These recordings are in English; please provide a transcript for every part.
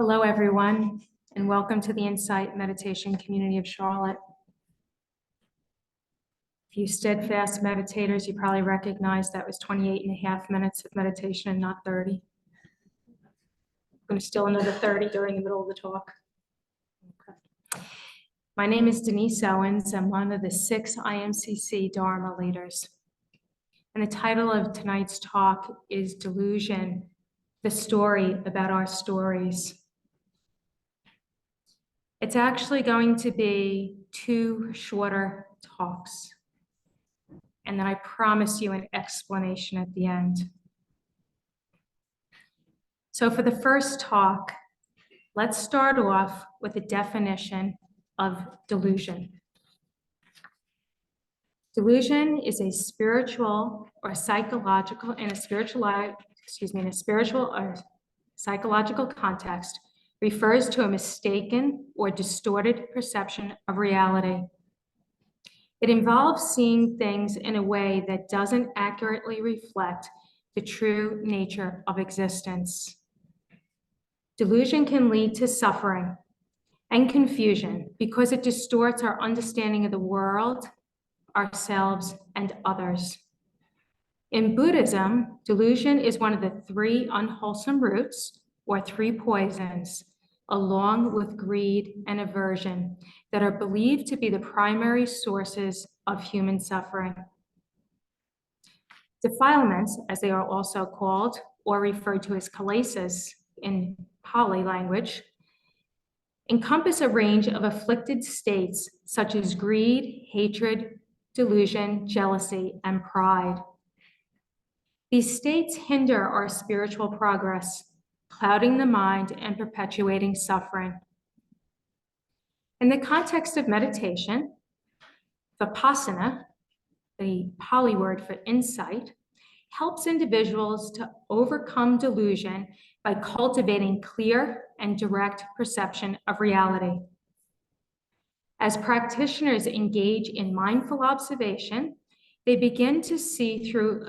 Hello, everyone, and welcome to the Insight Meditation Community of Charlotte. If you steadfast meditators, you probably recognize that was 28 and a half minutes of meditation and not 30. I'm going to steal another 30 during the middle of the talk. Okay. My name is Denise Owens. I'm one of the 6 IMCC Dharma leaders. And the title of tonight's talk is Delusion, the story about our stories. It's actually going to be 2 shorter talks. And then I promise you an explanation at the end. So for the first talk, let's start off with a definition of delusion. Delusion is a spiritual or psychological, in a spiritual or psychological context, refers to a mistaken or distorted perception of reality. It involves seeing things in a way that doesn't accurately reflect the true nature of existence. Delusion can lead to suffering and confusion because it distorts our understanding of the world, ourselves, and others. In Buddhism, delusion is one of the 3 unwholesome roots, or 3 poisons, along with greed and aversion, that are believed to be the primary sources of human suffering. Defilements, as they are also called, or referred to as kilesas in Pali language, encompass a range of afflicted states such as greed, hatred, delusion, jealousy, and pride. These states hinder our spiritual progress, clouding the mind and perpetuating suffering. In the context of meditation, vipassana, the Pali word for insight, helps individuals to overcome delusion by cultivating clear and direct perception of reality. As practitioners engage in mindful observation, they begin to see through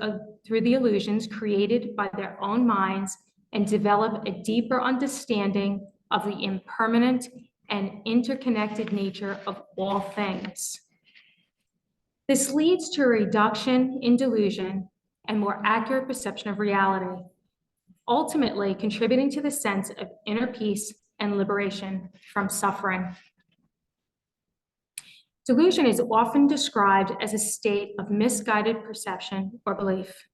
the illusions created by their own minds and develop a deeper understanding of the impermanent and interconnected nature of all things. This leads to a reduction in delusion and more accurate perception of reality, ultimately contributing to the sense of inner peace and liberation from suffering. Delusion is often described as a state of misguided perception or belief.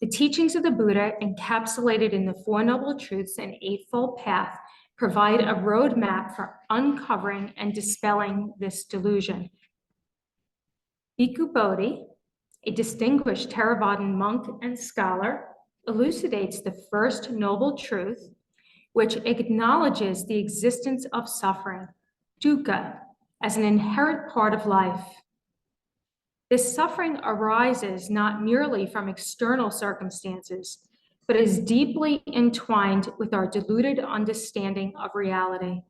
The teachings of the Buddha, encapsulated in the 4 Noble Truths and Eightfold Path, provide a roadmap for uncovering and dispelling this delusion. Bhikkhu Bodhi, a distinguished Theravadan monk and scholar, elucidates the first noble truth, which acknowledges the existence of suffering, dukkha, as an inherent part of life. This suffering arises not merely from external circumstances, but is deeply entwined with our deluded understanding of reality.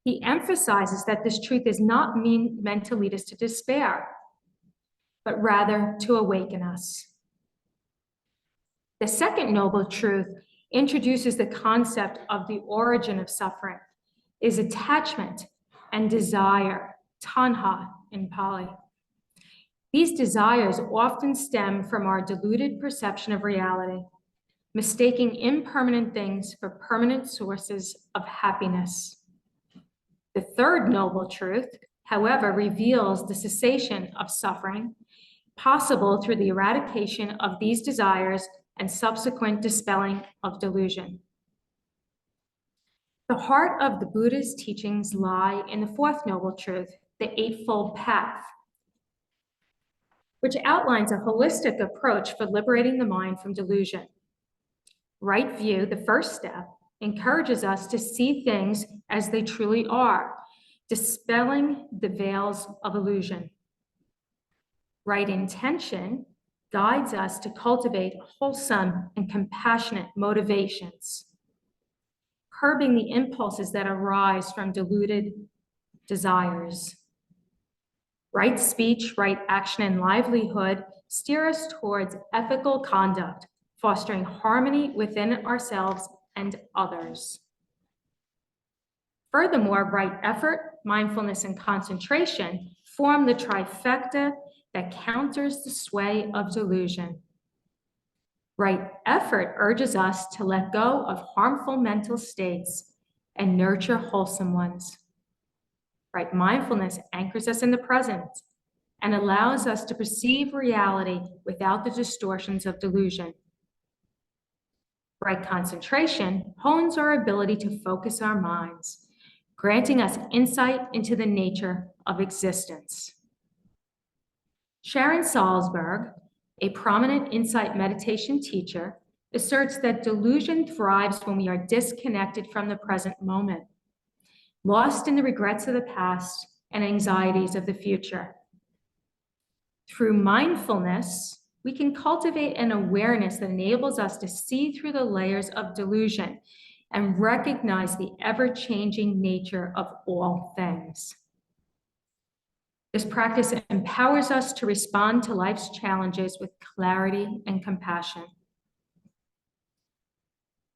He emphasizes that this truth is not meant to lead us to despair, but rather to awaken us. The second noble truth introduces the concept of the origin of suffering, is attachment and desire, tanha in Pali. These desires often stem from our deluded perception of reality, mistaking impermanent things for permanent sources of happiness. The third noble truth, however, reveals the cessation of suffering possible through the eradication of these desires and subsequent dispelling of delusion. The heart of the Buddha's teachings lie in the 4th Noble Truth, the Eightfold Path, which outlines a holistic approach for liberating the mind from delusion. Right view, the first step, encourages us to see things as they truly are, dispelling the veils of illusion. Right intention guides us to cultivate wholesome and compassionate motivations, curbing the impulses that arise from deluded desires. Right speech, right action, and livelihood steer us towards ethical conduct, fostering harmony within ourselves and others. Furthermore, right effort, mindfulness, and concentration form the trifecta that counters the sway of delusion. Right effort urges us to let go of harmful mental states and nurture wholesome ones. Right mindfulness anchors us in the present and allows us to perceive reality without the distortions of delusion. Right concentration hones our ability to focus our minds, granting us insight into the nature of existence. Sharon Salzberg, a prominent insight meditation teacher, asserts that delusion thrives when we are disconnected from the present moment, lost in the regrets of the past and anxieties of the future. Through mindfulness, we can cultivate an awareness that enables us to see through the layers of delusion and recognize the ever-changing nature of all things. This practice empowers us to respond to life's challenges with clarity and compassion.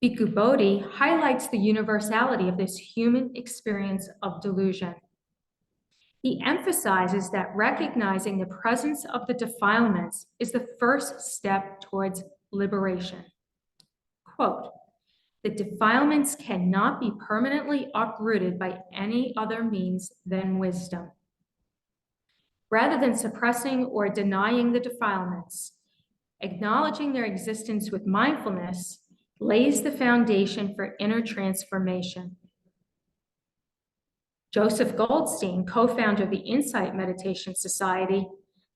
Bhikkhu Bodhi highlights the universality of this human experience of delusion. He emphasizes that recognizing the presence of the defilements is the first step towards liberation. Quote, "The defilements cannot be permanently uprooted by any other means than wisdom." Rather than suppressing or denying the defilements, acknowledging their existence with mindfulness lays the foundation for inner transformation. Joseph Goldstein, co-founder of the Insight Meditation Society,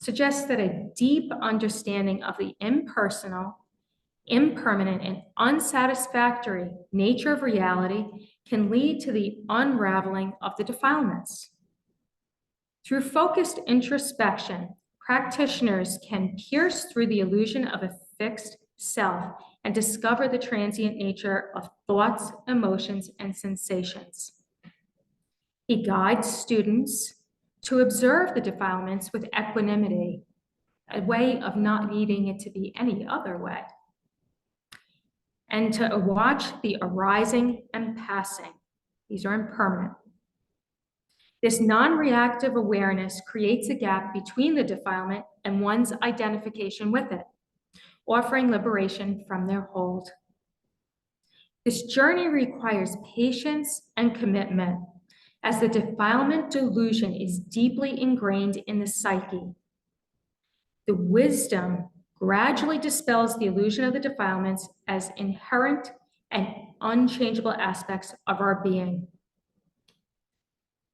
suggests that a deep understanding of the impersonal, impermanent, and unsatisfactory nature of reality can lead to the unraveling of the defilements. Through focused introspection, practitioners can pierce through the illusion of a fixed self and discover the transient nature of thoughts, emotions, and sensations. He guides students to observe the defilements with equanimity, a way of not needing it to be any other way, and to watch the arising and passing. These are impermanent. This non-reactive awareness creates a gap between the defilement and one's identification with it, offering liberation from their hold. This journey requires patience and commitment, as the defilement delusion is deeply ingrained in the psyche. The wisdom gradually dispels the illusion of the defilements as inherent and unchangeable aspects of our being.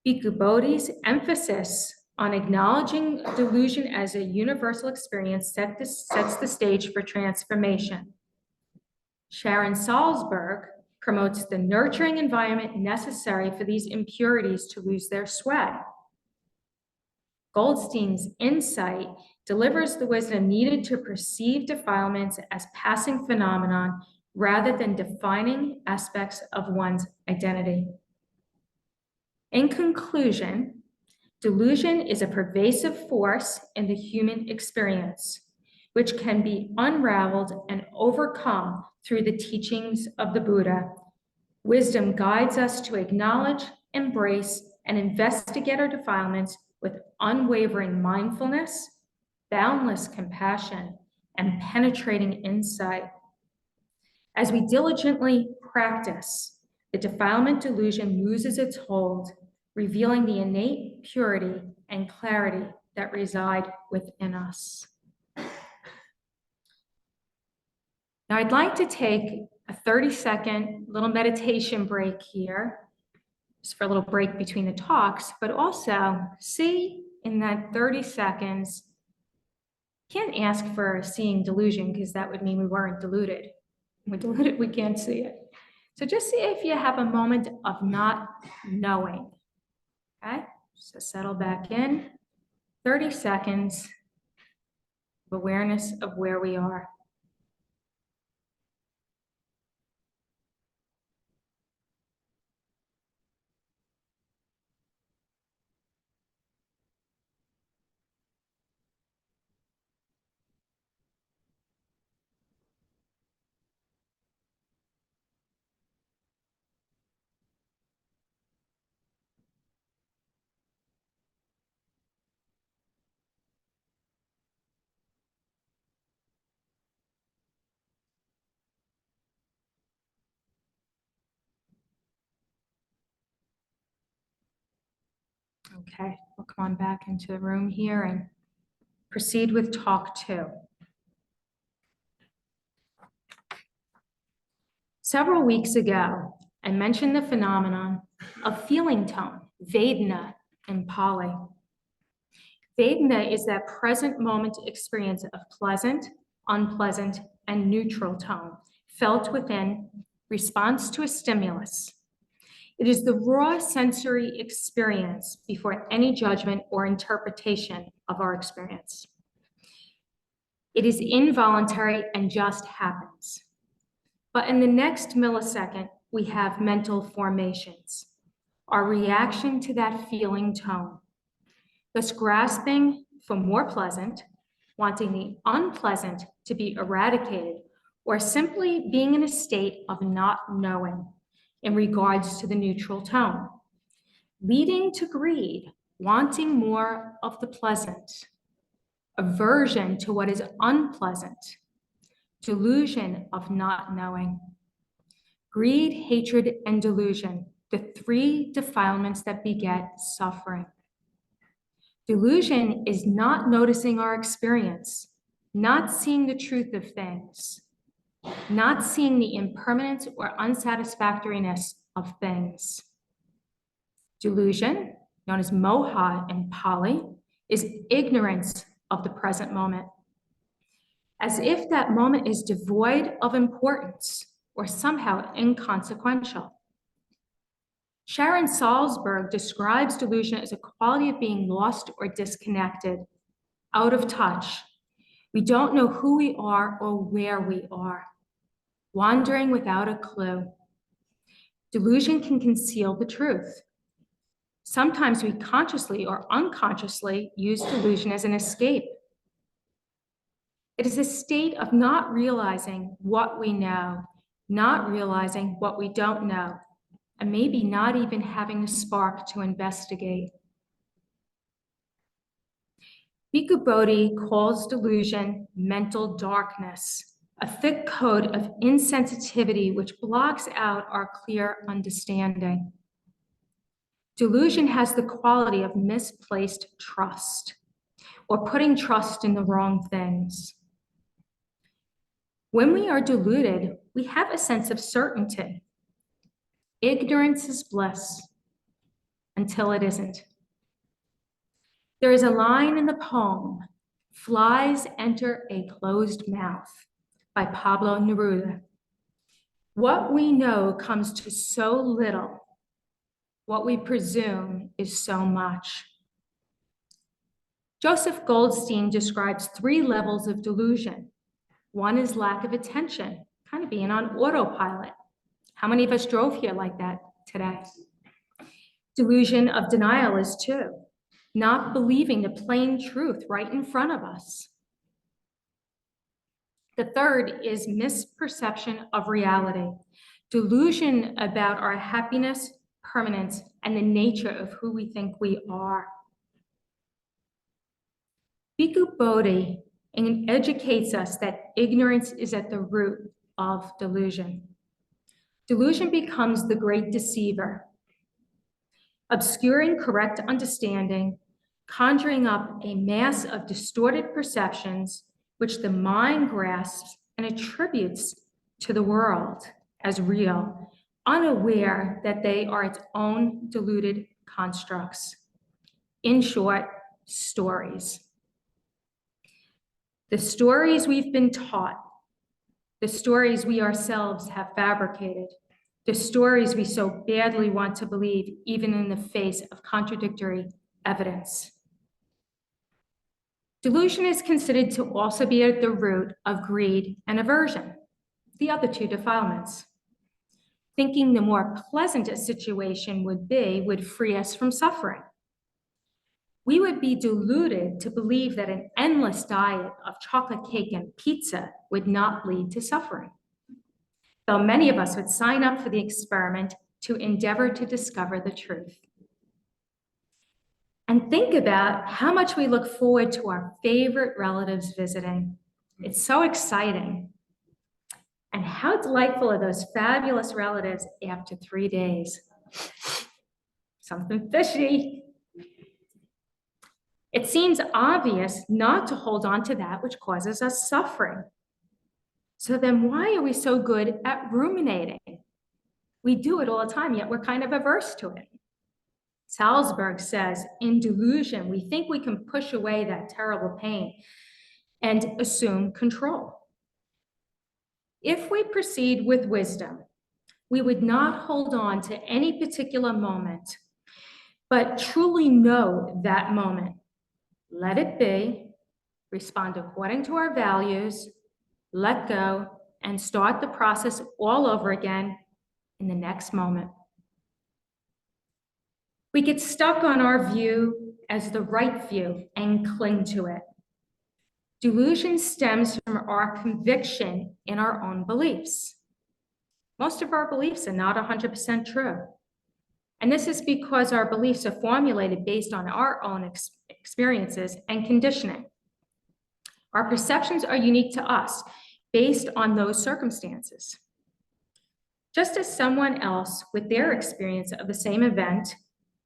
Bhikkhu Bodhi's emphasis on acknowledging delusion as a universal experience sets the stage for transformation. Sharon Salzberg promotes the nurturing environment necessary for these impurities to lose their sway. Goldstein's insight delivers the wisdom needed to perceive defilements as passing phenomenon rather than defining aspects of one's identity. In conclusion, delusion is a pervasive force in the human experience, which can be unraveled and overcome through the teachings of the Buddha. Wisdom guides us to acknowledge, embrace, and investigate our defilements with unwavering mindfulness, boundless compassion, and penetrating insight. As we diligently practice, the defilement delusion loses its hold, revealing the innate purity and clarity that reside within us. Now, I'd like to take a 30-second little meditation break here, just for a little break between the talks, but also see in that 30 seconds, can't ask for seeing delusion because that would mean we weren't deluded. We're deluded, we can't see it. So just see if you have a moment of not knowing, okay? So settle back in, 30 seconds of awareness of where we are. Okay, we'll come on back into the room here and proceed with talk 2. Several weeks ago, I mentioned the phenomenon of feeling tone, Vedana in Pali. Vedana is that present moment experience of pleasant, unpleasant, and neutral tone felt within response to a stimulus. It is the raw sensory experience before any judgment or interpretation of our experience. It is involuntary and just happens. But in the next millisecond, we have mental formations, our reaction to that feeling tone, thus grasping for more pleasant, wanting the unpleasant to be eradicated, or simply being in a state of not knowing in regards to the neutral tone, leading to greed, wanting more of the pleasant, aversion to what is unpleasant, delusion of not knowing. Greed, hatred, and delusion, the 3 defilements that beget suffering. Delusion is not noticing our experience, not seeing the truth of things, not seeing the impermanence or unsatisfactoriness of things. Delusion, known as moha in Pali, is ignorance of the present moment, as if that moment is devoid of importance or somehow inconsequential. Sharon Salzberg describes delusion as a quality of being lost or disconnected, out of touch. We don't know who we are or where we are, wandering without a clue. Delusion can conceal the truth. Sometimes we consciously or unconsciously use delusion as an escape. It is a state of not realizing what we know, not realizing what we don't know, and maybe not even having the spark to investigate. Bhikkhu Bodhi calls delusion mental darkness, a thick coat of insensitivity which blocks out our clear understanding. Delusion has the quality of misplaced trust, or putting trust in the wrong things. When we are deluded, we have a sense of certainty. Ignorance is bliss until it isn't. There is a line in the poem, "Flies enter a closed mouth," by Pablo Neruda. What we know comes to so little. What we presume is so much. Joseph Goldstein describes 3 levels of delusion. One is lack of attention, kind of being on autopilot. How many of us drove here like that today? Delusion of denial is 2, not believing the plain truth right in front of us. The 3rd is misperception of reality, delusion about our happiness, permanence, and the nature of who we think we are. Bhikkhu Bodhi educates us that ignorance is at the root of delusion. Delusion becomes the great deceiver, obscuring correct understanding, conjuring up a mass of distorted perceptions which the mind grasps and attributes to the world as real, unaware that they are its own deluded constructs. In short, stories. The stories we've been taught, the stories we ourselves have fabricated, the stories we so badly want to believe, even in the face of contradictory evidence. Delusion is considered to also be at the root of greed and aversion, the other 2 defilements. Thinking the more pleasant a situation would be would free us from suffering. We would be deluded to believe that an endless diet of chocolate cake and pizza would not lead to suffering, though many of us would sign up for the experiment to endeavor to discover the truth. And think about how much we look forward to our favorite relatives visiting. It's so exciting. And how delightful are those fabulous relatives after 3 days? Something fishy. It seems obvious not to hold on to that which causes us suffering. So then why are we so good at ruminating? We do it all the time, yet we're kind of averse to it. Salzberg says, in delusion, we think we can push away that terrible pain and assume control. If we proceed with wisdom, we would not hold on to any particular moment, but truly know that moment. Let it be, respond according to our values, let go, and start the process all over again in the next moment. We get stuck on our view as the right view and cling to it. Delusion stems from our conviction in our own beliefs. Most of our beliefs are not 100% true. And this is because our beliefs are formulated based on our own experiences and conditioning. Our perceptions are unique to us based on those circumstances. Just as someone else with their experience of the same event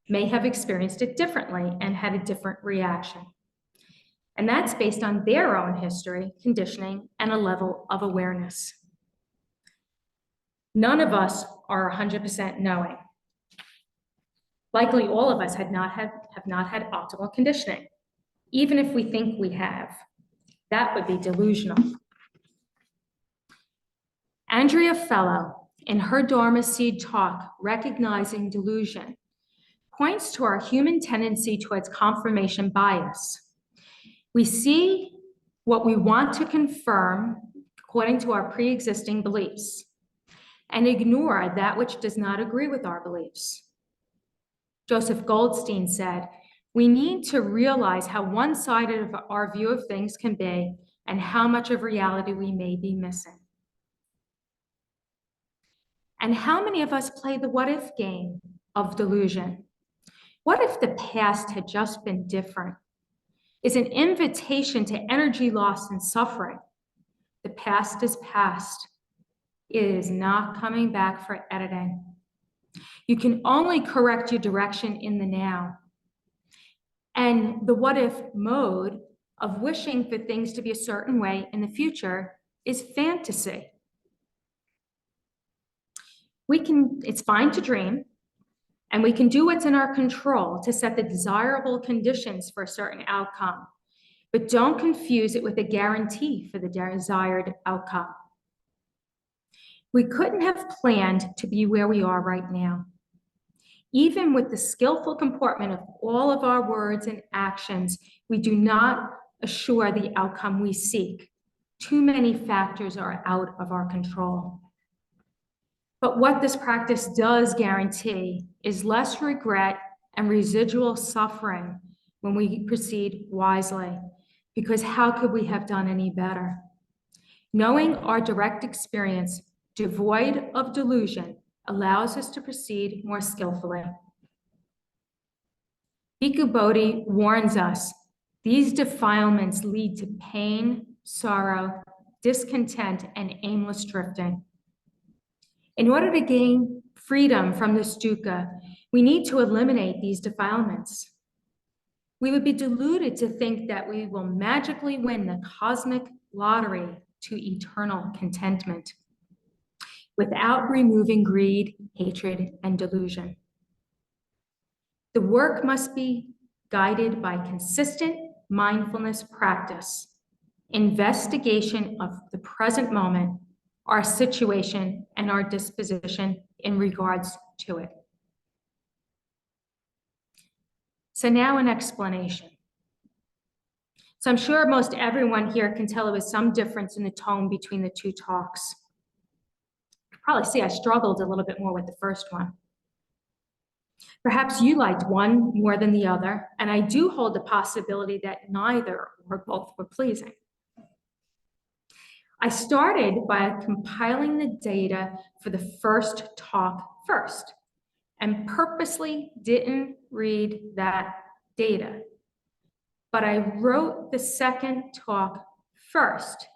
may have experienced it differently and had a different reaction. And that's based on their own history, conditioning, and a level of awareness. None of us are 100% knowing. Likely all of us have not had optimal conditioning. Even if we think we have, that would be delusional. Andrea Fellow, in her Dharma Seed talk, Recognizing Delusion, points to our human tendency towards confirmation bias. We see what we want to confirm according to our pre-existing beliefs and ignore that which does not agree with our beliefs. Joseph Goldstein said, we need to realize how one-sided our view of things can be and how much of reality we may be missing. And how many of us play the what if game of delusion? What if the past had just been different? Is an invitation to energy loss and suffering. The past is past. It is not coming back for editing. You can only correct your direction in the now. And the what if mode of wishing for things to be a certain way in the future is fantasy. It's fine to dream, and we can do what's in our control to set the desirable conditions for a certain outcome, but don't confuse it with a guarantee for the desired outcome. We couldn't have planned to be where we are right now. Even with the skillful comportment of all of our words and actions, we do not assure the outcome we seek. Too many factors are out of our control. But what this practice does guarantee is less regret and residual suffering when we proceed wisely, because how could we have done any better? Knowing our direct experience, devoid of delusion, allows us to proceed more skillfully. Bhikkhu Bodhi warns us, these defilements lead to pain, sorrow, discontent, and aimless drifting. In order to gain freedom from this dukkha, we need to eliminate these defilements. We would be deluded to think that we will magically win the cosmic lottery to eternal contentment without removing greed, hatred, and delusion. The work must be guided by consistent mindfulness practice, investigation of the present moment, our situation, and our disposition in regards to it. So now an explanation. So I'm sure most everyone here can tell there was some difference in the tone between the two talks. You probably see I struggled a little bit more with the first one. Perhaps you liked one more than the other, and I do hold the possibility that neither or both were pleasing. I started by compiling the data for the first talk first, and purposely didn't read that data. But I wrote the second talk first,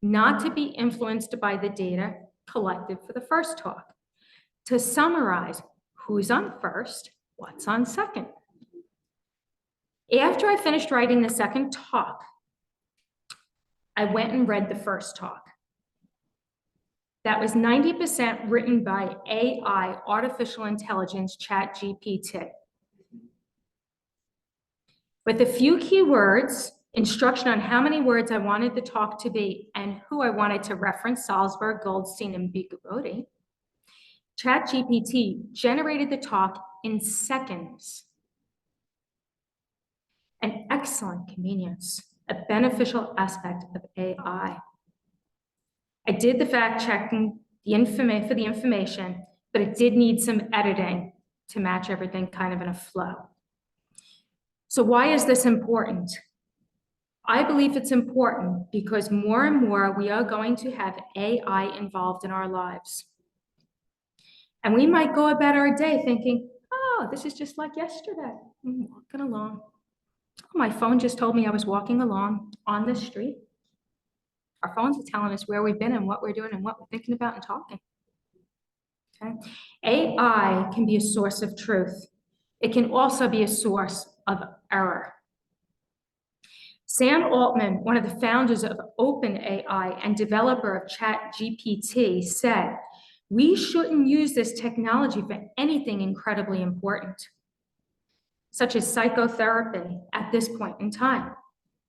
not to be influenced by the data collected for the first talk, to summarize who's on first, what's on second. After I finished writing the second talk, I went and read the first talk. That was 90% written by AI, artificial intelligence, ChatGPT. With a few keywords, instruction on how many words I wanted the talk to be, and who I wanted to reference, Salzburg, Goldstein, and Bigabodi, ChatGPT generated the talk in seconds. An excellent convenience, a beneficial aspect of AI. I did the fact checking for the information, but it did need some editing to match everything kind of in a flow. So why is this important? I believe it's important because more and more we are going to have AI involved in our lives. And we might go about our day thinking, oh, this is just like yesterday. I'm walking along. Oh, my phone just told me I was walking along on the street. Our phones are telling us where we've been and what we're doing and what we're thinking about and talking. Okay? AI can be a source of truth. It can also be a source of error. Sam Altman, one of the founders of OpenAI and developer of ChatGPT, said, "We shouldn't use this technology for anything incredibly important, such as psychotherapy at this point in time,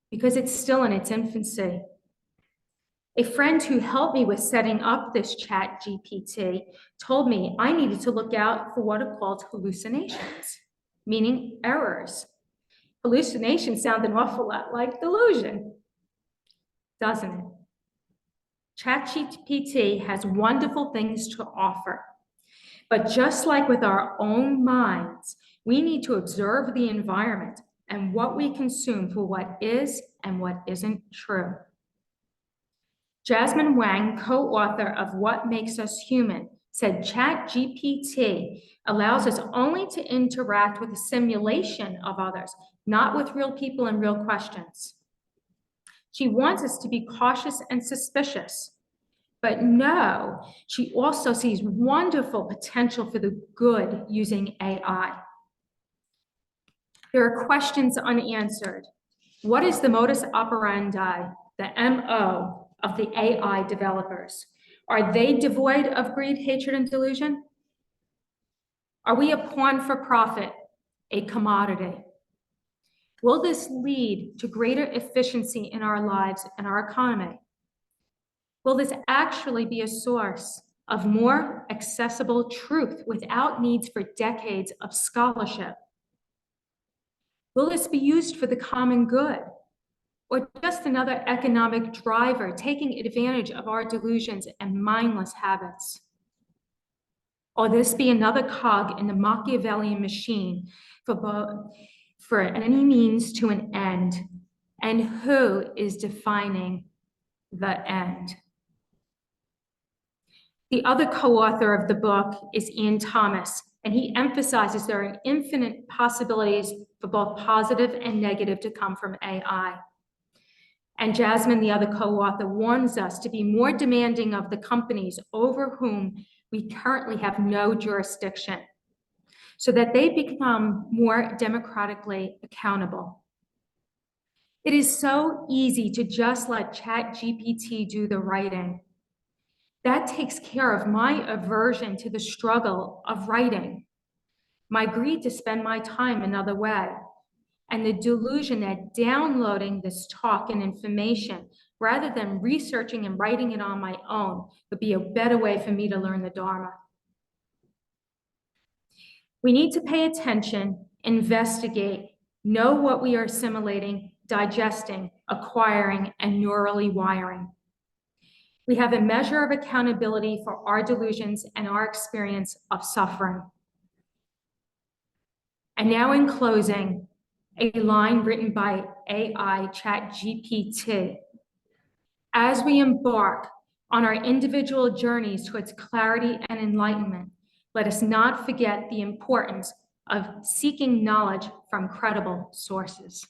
because it's still in its infancy." A friend who helped me with setting up this ChatGPT told me I needed to look out for what are called hallucinations, meaning errors. Hallucinations sound an awful lot like delusion, doesn't it? ChatGPT has wonderful things to offer, but just like with our own minds, we need to observe the environment and what we consume for what is and what isn't true. Jasmine Wang, co-author of What Makes Us Human, said ChatGPT allows us only to interact with a simulation of others, not with real people and real questions. She wants us to be cautious and suspicious, but no, she also sees wonderful potential for the good using AI. There are questions unanswered. What is the modus operandi, the MO, of the AI developers? Are they devoid of greed, hatred, and delusion? Are we a pawn for profit, a commodity? Will this lead to greater efficiency in our lives and our economy? Will this actually be a source of more accessible truth without needs for decades of scholarship? Will this be used for the common good? Or just another economic driver taking advantage of our delusions and mindless habits? Or this be another cog in the Machiavellian machine for any means to an end? And who is defining the end? The other co-author of the book is Ian Thomas, and he emphasizes there are infinite possibilities for both positive and negative to come from AI. And Jasmine, the other co-author, warns us to be more demanding of the companies over whom we currently have no jurisdiction, so that they become more democratically accountable. It is so easy to just let ChatGPT do the writing. That takes care of my aversion to the struggle of writing, my greed to spend my time another way, and the delusion that downloading this talk and information rather than researching and writing it on my own would be a better way for me to learn the Dharma. We need to pay attention, investigate, know what we are assimilating, digesting, acquiring, and neurally wiring. We have a measure of accountability for our delusions and our experience of suffering. And now in closing, a line written by AI ChatGPT. As we embark on our individual journeys towards clarity and enlightenment, let us not forget the importance of seeking knowledge from credible sources.